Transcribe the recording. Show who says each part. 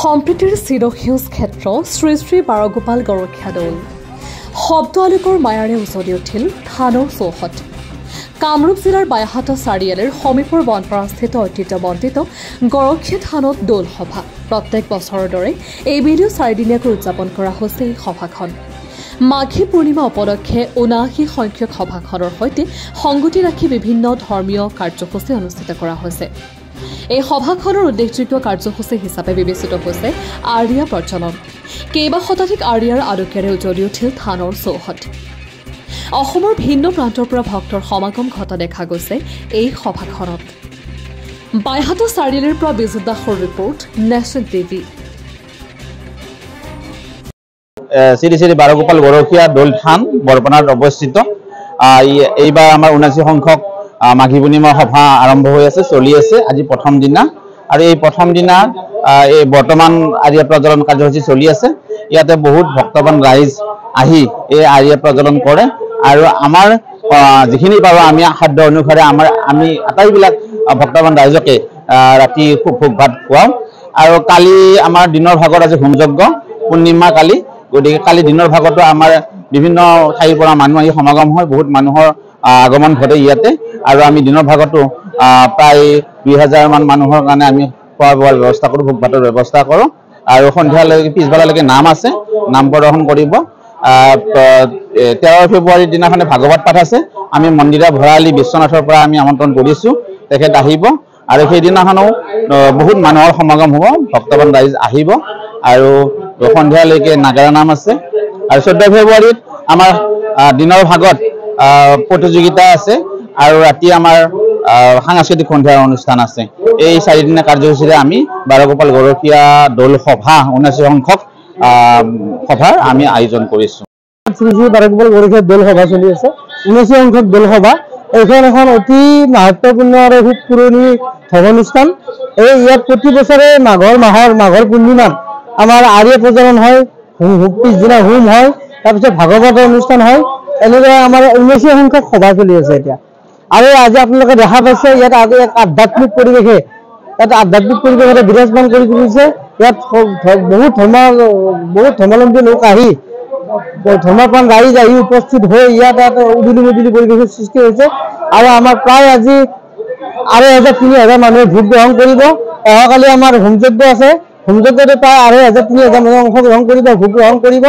Speaker 1: সম্প্ৰীতিৰ চিৰসেউজ ক্ষেত্ৰ শ্ৰী শ্ৰী বাৰগোপাল গৰখীয়া দৌল শব্দ আলোকৰ মায়াৰে উজলি উঠিল থানৰ চৌহদ। কামৰূপ জিলাৰ বাইহাট চাৰিআলিৰ সমীপৰ বনপাৰাস্থিত ঐতিহ্যমণ্ডিত গৰখীয়া থানত দৌল সভা প্ৰত্যেক বছৰৰ দৰে এইবেলিও 4 দিনীয়াকৈ উদযাপন কৰা হৈছে। এই সভাখন মাঘী পূৰ্ণিমা উপলক্ষে ৭৯ সংখ্যক সভাখনৰ সৈতে সংগতি ৰাখি বিভিন্ন ধৰ্মীয় কাৰ্যসূচী অনুষ্ঠিত কৰা হৈছে। এই সভাখনৰ উল্লেখযোগ্য কাৰ্যসূচী হিচাপে বিবেচিত হৈছে আৰ্য়া প্ৰজ্বলন। কেইবা শতাধিক আৰ্য়াৰ আলোকেৰে উজ্বলি উঠিল থানৰ চৌহদ। অসমৰ ভিন্ন প্ৰান্তৰ পৰা ভক্তৰ সমাগম ঘটা দেখা গৈছে এই সভাখনত। বাইহাট চাৰিআলিৰ পৰা বিজুত দাসৰ report, national TV.
Speaker 2: Shri Shri Bargopal গৰখীয়া দৌল থান বৰপনাত অৱস্থিত। এইবাৰ আমাৰ ৭৯ সংখ্যক মাঘী পূৰ্ণিমা সভা আৰম্ভ হৈ আছে, চলি আছে। আজি প্ৰথম দিনা আৰু এই প্ৰথম দিনা এই বৰ্তমান আৰ্য়া প্ৰজ্বলন কাৰ্যসূচী চলি আছে। ইয়াতে বহুত ভক্তবান ৰাইজ আহি এই আৰ্য়া প্ৰজ্বলন কৰে আৰু আমাৰ যিখিনি পাৰোঁ আমি সাধ্য অনুসাৰে আমি আটাইবিলাক ভক্তবান ৰাইজকে ৰাতি ভোগ ভাত খুৱাওঁ। আৰু কালি আমাৰ দিনৰ ভাগত আজি হোমযজ্ঞ পূৰ্ণিমা কালি, গতিকে কালি দিনৰ ভাগতো আমাৰ বিভিন্ন ঠাইৰ পৰা মানুহ আহি সমাগম হয়, বহুত মানুহৰ আগমন ঘটে ইয়াতে। আৰু আমি দিনৰ ভাগতো প্ৰায় ২০০০ মান মানুহৰ কাৰণে আমি খোৱা বোৱাৰ ব্যৱস্থা কৰোঁ, ভোগ ভাতৰ ব্যৱস্থা কৰোঁ। আৰু সন্ধিয়ালৈকে পিছবেলালৈকে নাম আছে, নাম প্ৰদৰ্শন কৰিব। 13 ফেব্ৰুৱাৰীৰ দিনাখনে ভাগৱত পাঠ আছে। আমি মন্দিৰা ভৰালি বিশ্বনাথৰ পৰা আমি আমন্ত্ৰণ কৰিছোঁ, তেখেত আহিব। আৰু সেইদিনাখনো বহুত মানুহৰ সমাগম হ'ব, ভক্তবান ৰাইজ আহিব। আৰু সন্ধিয়ালৈকে নাগাৰা নাম আছে। আৰু 14 ফেব্ৰুৱাৰীত আমাৰ দিনৰ ভাগত প্ৰতিযোগিতা আছে আৰু ৰাতি আমাৰ সাংস্কৃতিক সন্ধিয়াৰ অনুষ্ঠান আছে। এই 4 দিনীয়া কাৰ্যসূচীৰে আমি বাৰগোপাল গৰখীয়া দৌল সভা ৭৯ সংখ্যক সভাৰ আমি আয়োজন কৰিছোঁ।
Speaker 3: শ্ৰী শ্ৰী বাৰগোপাল গৰখীয়া দৌল সভা চলি আছে, ৭৯ সংখ্যক দৌল সভা। এইখন এখন অতি মহত্বপূৰ্ণ আৰু খুব পুৰণি ধৰ্মানুষ্ঠান। ইয়াত প্ৰতি বছৰে মাঘৰ পূৰ্ণিমাত আমাৰ আৰ্য়া প্ৰজ্বলন হয়, পিছদিনা হোম হয়, তাৰপিছত ভাগৱতৰ অনুষ্ঠান হয়। এনেদৰে আমাৰ ৭৯ সংখ্যক সভা চলি আছে এতিয়া। আৰু আজি আপোনালোকে দেখা পাইছে ইয়াত এক আধ্যাত্মিক পৰিৱেশে বিৰাজমান কৰি তুলিছে। ইয়াত বহুত ধৰ্মাৱলম্বী লোক আহি, ধৰ্মপ্ৰাণ ৰাইজ আহি উপস্থিত হৈ ইয়াত উদুলি মুদুলি পৰিৱেশৰ সৃষ্টি হৈছে। আৰু আমাৰ প্ৰায় আজি ২,৫০০-৩,০০০ মানুহে ভোগ গ্ৰহণ কৰিব। অহাকালি আমাৰ হোমযজ্ঞ আছে, হোমযজ্ঞতে প্ৰায় ২,৫০০-৩,০০০ মানুহে অংশগ্ৰহণ কৰিব, ভোগ গ্ৰহণ কৰিব।